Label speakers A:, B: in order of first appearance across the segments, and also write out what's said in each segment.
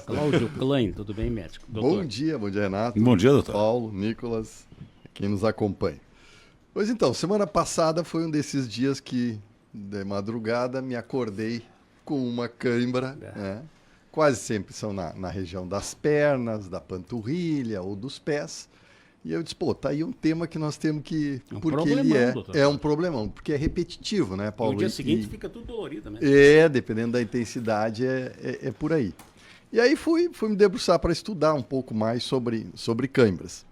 A: Cláudio Klein, tudo bem, médico? Doutor.
B: Bom dia, Renato.
C: Bom dia, doutor.
B: Paulo, Nicolas, quem nos acompanha. Pois então, semana passada foi um desses dias que, de madrugada, me acordei com uma cãibra, né? Quase sempre são na região das pernas, da panturrilha ou dos pés. E eu disse, tá aí um tema que nós temos que... porque ele
A: doutor.
B: é um problemão, porque é repetitivo, né, Paulo?
A: No dia seguinte fica tudo dolorido mesmo.
B: Dependendo da intensidade, é por aí. E aí fui me debruçar para estudar um pouco mais sobre câimbras.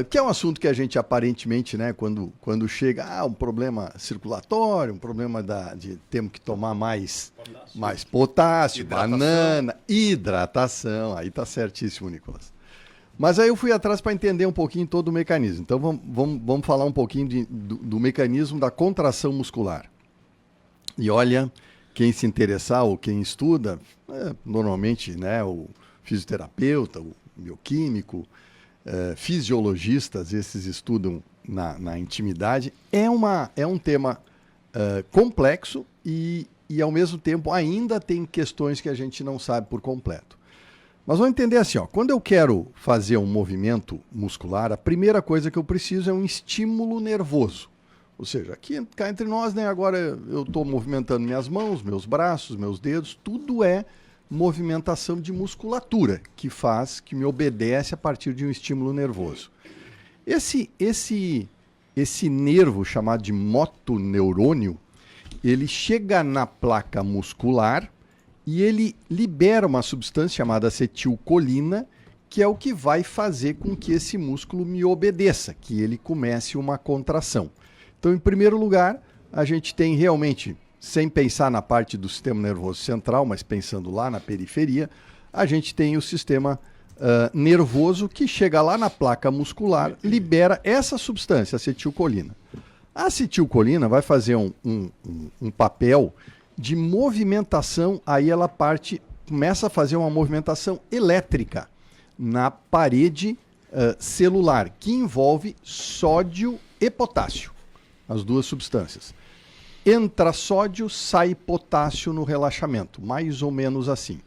B: Que é um assunto que a gente aparentemente, né, quando chega um problema circulatório, um problema de temos que tomar mais potássio, banana, hidratação, aí tá certíssimo, Nicolas. Mas aí eu fui atrás para entender um pouquinho todo o mecanismo. Então vamos falar um pouquinho do mecanismo da contração muscular. E olha, quem se interessar ou quem estuda, normalmente, né, o fisioterapeuta, o bioquímico, fisiologistas, esses estudam na intimidade. É um tema complexo e, ao mesmo tempo, ainda tem questões que a gente não sabe por completo. Mas vamos entender assim, quando eu quero fazer um movimento muscular, a primeira coisa que eu preciso é um estímulo nervoso. Ou seja, aqui cá entre nós, né, agora eu estou movimentando minhas mãos, meus braços, meus dedos, tudo é movimentação de musculatura que me obedece a partir de um estímulo nervoso. Esse nervo chamado de motoneurônio, ele chega na placa muscular e ele libera uma substância chamada acetilcolina, que é o que vai fazer com que esse músculo me obedeça, que ele comece uma contração. Então, em primeiro lugar, a gente tem realmente, sem pensar na parte do sistema nervoso central, mas pensando lá na periferia, a gente tem o sistema nervoso que chega lá na placa muscular, libera essa substância, acetilcolina. A acetilcolina vai fazer um papel de movimentação, aí ela começa a fazer uma movimentação elétrica na parede celular, que envolve sódio e potássio, as duas substâncias. Entra sódio, sai potássio no relaxamento, mais ou menos assim.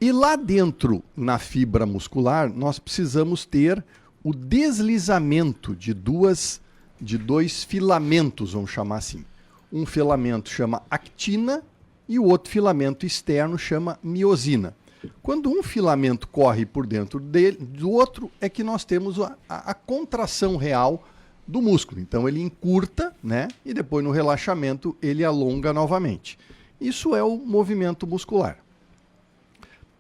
B: E lá dentro, na fibra muscular, nós precisamos ter o deslizamento de dois filamentos, vamos chamar assim. Um filamento chama actina e o outro filamento externo chama miosina. Quando um filamento corre por dentro do outro, é que nós temos a contração real do músculo. Então ele encurta, né? E depois no relaxamento ele alonga novamente. Isso é o movimento muscular.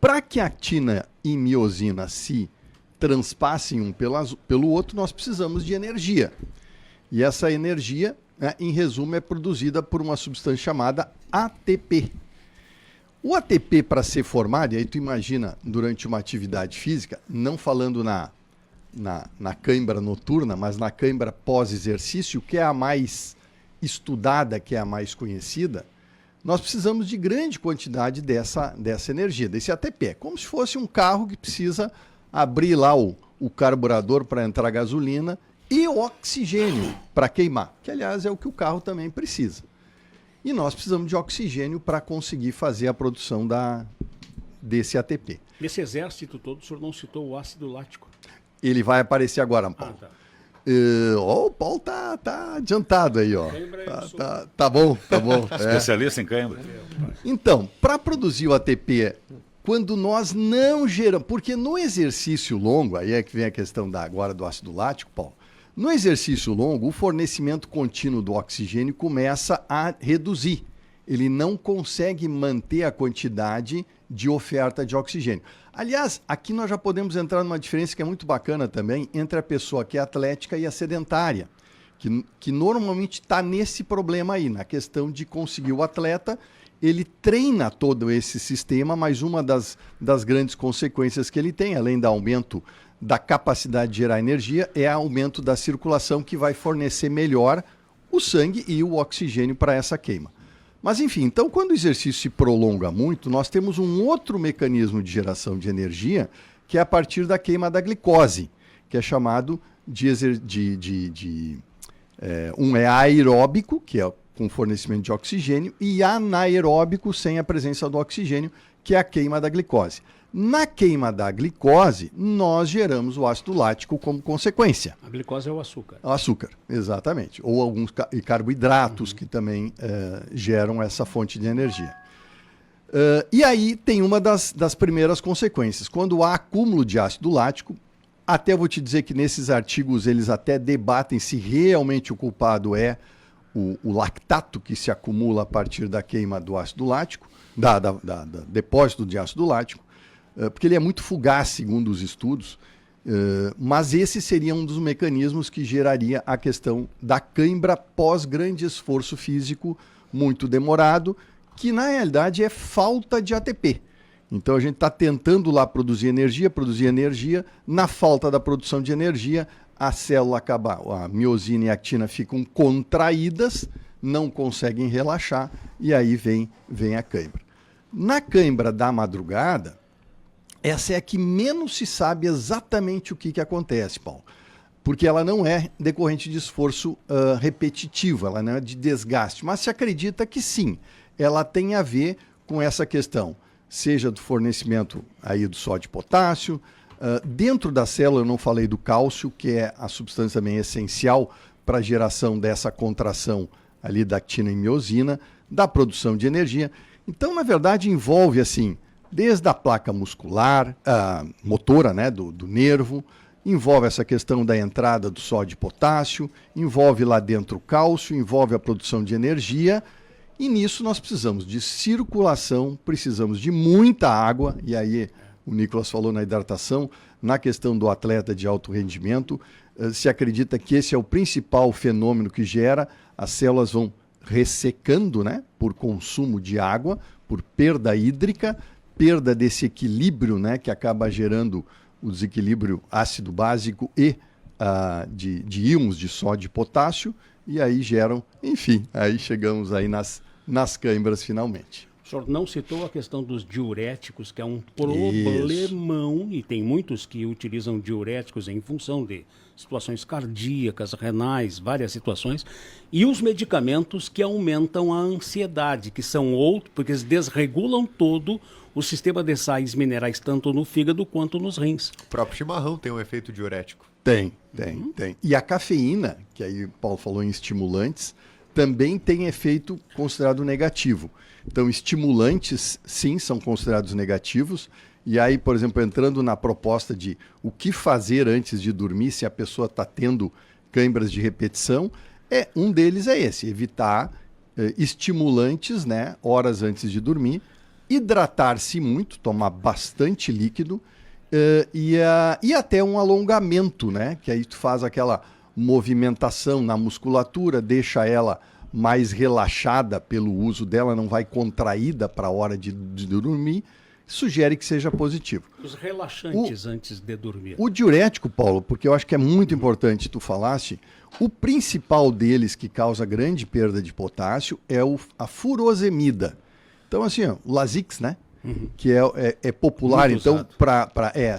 B: Para que actina e miosina se transpassem um pelo outro, nós precisamos de energia. E essa energia, né, em resumo, é produzida por uma substância chamada ATP. O ATP, para ser formado, e aí tu imagina durante uma atividade física, não falando na cãibra noturna, mas na cãibra pós-exercício, que é a mais estudada, que é a mais conhecida, nós precisamos de grande quantidade dessa energia, desse ATP. É como se fosse um carro que precisa abrir lá o carburador para entrar gasolina e o oxigênio para queimar, que aliás é o que o carro também precisa. E nós precisamos de oxigênio para conseguir fazer a produção desse ATP.
A: Nesse exército todo, o senhor não citou o ácido lático.
B: Ele vai aparecer agora, Paulo.
A: Tá.
B: O Paulo tá adiantado aí, ó. Tá bom.
C: Especialista em cãibra.
B: Então, para produzir o ATP, quando nós não geramos... Porque no exercício longo, aí é que vem a questão agora do ácido lático, Paulo. No exercício longo, o fornecimento contínuo do oxigênio começa a reduzir. Ele não consegue manter a quantidade de oferta de oxigênio. Aliás, aqui nós já podemos entrar numa diferença que é muito bacana também entre a pessoa que é atlética e a sedentária, que normalmente está nesse problema aí, na questão de conseguir o atleta. Ele treina todo esse sistema, mas uma das grandes consequências que ele tem, além do aumento da capacidade de gerar energia, é o aumento da circulação, que vai fornecer melhor o sangue e o oxigênio para essa queima. Mas enfim, então quando o exercício se prolonga muito, nós temos um outro mecanismo de geração de energia, que é a partir da queima da glicose, que é chamado um é aeróbico, que é com fornecimento de oxigênio, e anaeróbico, sem a presença do oxigênio, que é a queima da glicose. Na queima da glicose, nós geramos o ácido lático como consequência.
A: A glicose é o açúcar.
B: O açúcar, exatamente. Ou alguns carboidratos que também geram essa fonte de energia. E aí tem uma das primeiras consequências. Quando há acúmulo de ácido lático, até vou te dizer que nesses artigos eles até debatem se realmente o culpado é o lactato que se acumula a partir da queima do ácido lático, depósito de ácido lático, porque ele é muito fugaz, segundo os estudos, mas esse seria um dos mecanismos que geraria a questão da cãibra pós grande esforço físico muito demorado, que na realidade é falta de ATP. Então a gente está tentando lá produzir energia, na falta da produção de energia, a célula acaba, a miosina e a actina ficam contraídas, não conseguem relaxar e aí vem a cãibra. Na cãibra da madrugada, essa é a que menos se sabe exatamente o que acontece, Paulo. Porque ela não é decorrente de esforço repetitivo, ela não é de desgaste. Mas se acredita que sim, ela tem a ver com essa questão, seja do fornecimento aí do sódio e potássio. Dentro da célula eu não falei do cálcio, que é a substância também essencial para a geração dessa contração ali da actina e miosina, da produção de energia. Então, na verdade, envolve assim, desde a placa muscular, motora, né, do nervo, envolve essa questão da entrada do sódio e potássio, envolve lá dentro o cálcio, envolve a produção de energia, e nisso nós precisamos de circulação, precisamos de muita água, e aí o Nicolas falou na hidratação, na questão do atleta de alto rendimento, se acredita que esse é o principal fenômeno que gera, as células vão ressecando, né, por consumo de água, por perda hídrica, perda desse equilíbrio, né, que acaba gerando o desequilíbrio ácido básico e de íons de sódio e potássio, e aí geram, enfim, aí chegamos aí nas cãibras finalmente.
A: O senhor não citou a questão dos diuréticos, que é um problemão, e tem muitos que utilizam diuréticos em função de situações cardíacas, renais, várias situações, e os medicamentos que aumentam a ansiedade, que são outros, porque eles desregulam todo o sistema de sais minerais, tanto no fígado quanto nos rins.
D: O próprio chimarrão tem um efeito diurético.
B: Tem. E a cafeína, que aí o Paulo falou em estimulantes, também tem efeito considerado negativo. Então, estimulantes, sim, são considerados negativos. E aí, por exemplo, entrando na proposta de o que fazer antes de dormir, se a pessoa está tendo cãibras de repetição, um deles é esse, evitar estimulantes, né, horas antes de dormir, hidratar-se muito, tomar bastante líquido, e até um alongamento, né, que aí tu faz aquela movimentação na musculatura, deixa ela mais relaxada pelo uso dela, não vai contraída para a hora de dormir, sugere que seja positivo.
A: Os relaxantes antes de dormir.
B: O diurético, Paulo, porque eu acho que é muito importante, tu falaste, o principal deles que causa grande perda de potássio é a furosemida. Então, assim, ó, o Lasix, né? Que é popular,
A: muito
B: então,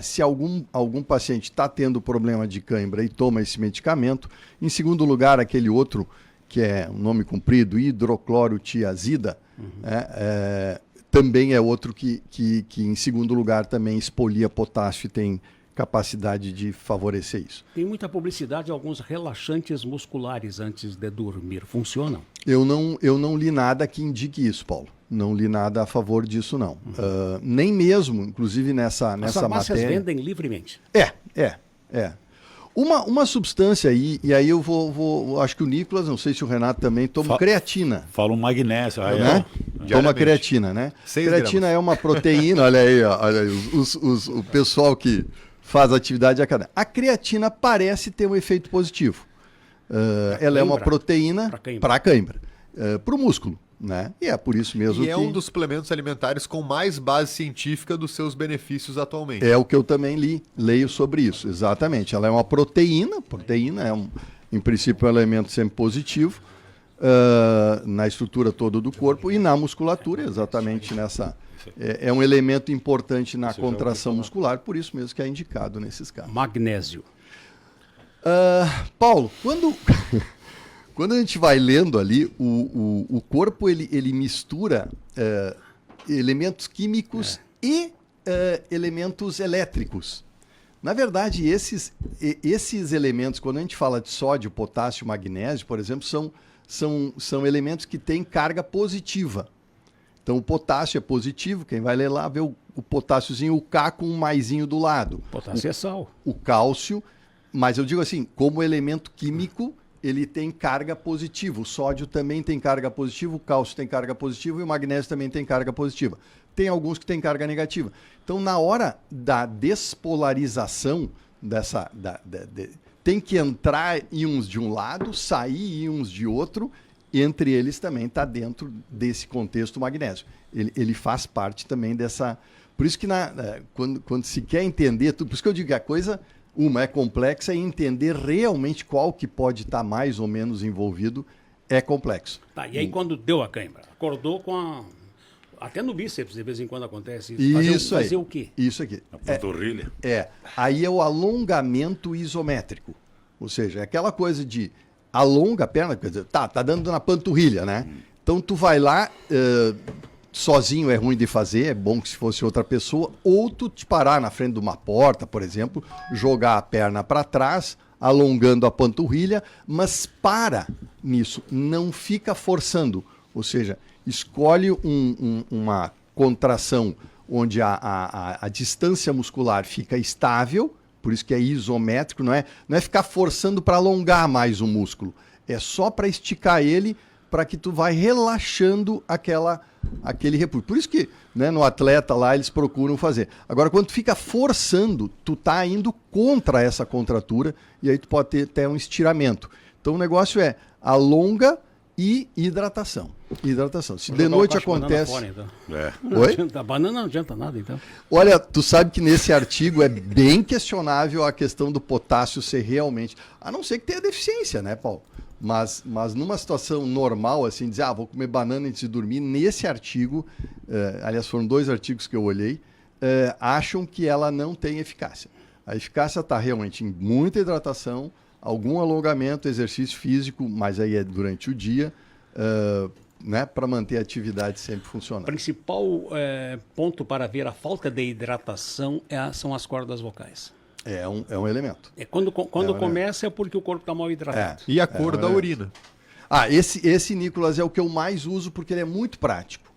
B: se algum paciente está tendo problema de cãibra e toma esse medicamento. Em segundo lugar, aquele outro, que é um nome comprido, hidroclorotiazida, também é outro que, em segundo lugar, também expolia potássio e tem capacidade de favorecer isso.
A: Tem muita publicidade de alguns relaxantes musculares antes de dormir. Funcionam?
B: Eu não li nada que indique isso, Paulo. Não li nada a favor disso, não. Nem mesmo, inclusive nessa
A: As farmácias
B: matéria...
A: vendem livremente.
B: É. Uma substância aí, e aí eu vou acho que o Nicolas, não sei se o Renato também, toma creatina.
C: Fala um magnésio.
B: Né? Toma creatina, né?
D: 6
B: creatina
D: gramas.
B: É uma proteína, olha aí, o pessoal que faz atividade acadêmica. A creatina parece ter um efeito positivo. Ela é uma proteína para a cãibra, para o músculo. Né? E é por isso mesmo
D: que... é um dos suplementos alimentares com mais base científica dos seus benefícios atualmente.
B: É o que eu também leio sobre isso, exatamente. Ela é uma proteína em princípio, é um elemento sempre positivo na estrutura toda do corpo e na musculatura, exatamente nessa... É um elemento importante na contração muscular, por isso mesmo que é indicado nesses casos.
A: Magnésio.
B: Paulo, quando a gente vai lendo ali, o corpo ele mistura elementos químicos e elementos elétricos. Na verdade, esses elementos, quando a gente fala de sódio, potássio, magnésio, por exemplo, são elementos que têm carga positiva. Então, o potássio é positivo, quem vai ler lá vê o potássiozinho, o K com um maisinho do lado.
A: Potássio é sal.
B: O cálcio, mas eu digo assim, como elemento químico, ele tem carga positiva. O sódio também tem carga positiva, o cálcio tem carga positiva e o magnésio também tem carga positiva. Tem alguns que têm carga negativa. Então, na hora da despolarização tem que entrar íons de um lado, sair íons de outro, entre eles também está dentro desse contexto o magnésio. Ele faz parte também dessa... Por isso que quando se quer entender tudo, por isso que eu digo que a coisa, uma é complexa e entender realmente qual que pode estar mais ou menos envolvido é complexo.
A: Tá, e aí quando deu a cãibra, acordou com a... Até no bíceps, de vez em quando acontece isso. Fazer o quê?
B: Isso aqui.
C: A panturrilha.
B: Aí é o alongamento isométrico. Ou seja, é aquela coisa de alonga a perna, quer dizer, tá dando na panturrilha, né? Então tu vai lá, sozinho é ruim de fazer, é bom que se fosse outra pessoa, ou tu te parar na frente de uma porta, por exemplo, jogar a perna para trás, alongando a panturrilha, mas para nisso, não fica forçando. Ou seja, escolhe uma contração onde a distância muscular fica estável, por isso que é isométrico, não é ficar forçando para alongar mais o músculo, é só para esticar ele, para que tu vai relaxando aquele repulso. Por isso que, né, no atleta lá eles procuram fazer. Agora, quando tu fica forçando, tu tá indo contra essa contratura e aí tu pode ter até um estiramento. Então o negócio é alonga e hidratação. Se de noite acontece...
A: Fora, então.
B: Oi?
A: A banana não adianta nada, então.
B: Olha, tu sabe que nesse artigo é bem questionável a questão do potássio ser realmente... A não ser que tenha deficiência, né, Paulo? Mas numa situação normal, assim, dizer, vou comer banana antes de dormir, nesse artigo, aliás, foram 2 artigos que eu olhei, acham que ela não tem eficácia. A eficácia está realmente em muita hidratação, algum alongamento, exercício físico, mas aí é durante o dia, né, para manter a atividade sempre
A: O
B: funcionando.
A: principal ponto para ver a falta de hidratação são as cordas vocais.
B: É um elemento.
A: Quando começa é porque o corpo está mal hidratado.
D: E a cor da urina.
B: Esse, Nicolas, é o que eu mais uso porque ele é muito prático.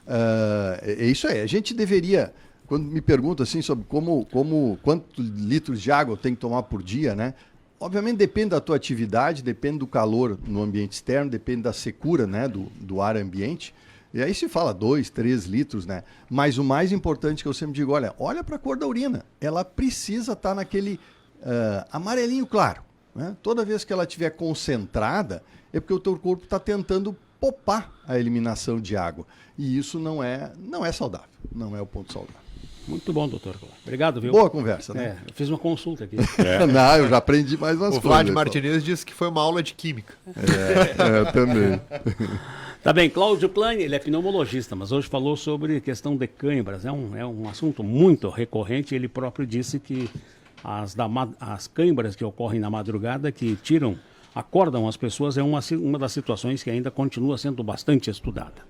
B: É isso aí. A gente deveria, quando me perguntam assim sobre quantos litros de água eu tenho que tomar por dia, né? Obviamente depende da tua atividade, depende do calor no ambiente externo, depende da secura, né, do ar ambiente. E aí se fala 2, 3 litros, né? Mas o mais importante que eu sempre digo, olha para a cor da urina. Ela precisa estar naquele amarelinho claro, né? Toda vez que ela estiver concentrada, é porque o teu corpo está tentando poupar a eliminação de água. E isso não é saudável, não é o ponto saudável.
A: Muito bom, doutor. Obrigado, viu?
B: Boa conversa, né?
A: Eu fiz uma consulta aqui.
B: Não, eu já aprendi mais umas
D: O
B: coisas.
D: Vlad Martinez disse que foi uma aula de química.
B: Eu também.
A: Tá bem, Cláudio Klein, ele é pneumologista, mas hoje falou sobre questão de câimbras. É um assunto muito recorrente. Ele próprio disse que as câimbras que ocorrem na madrugada, que acordam as pessoas, é uma das situações que ainda continua sendo bastante estudada.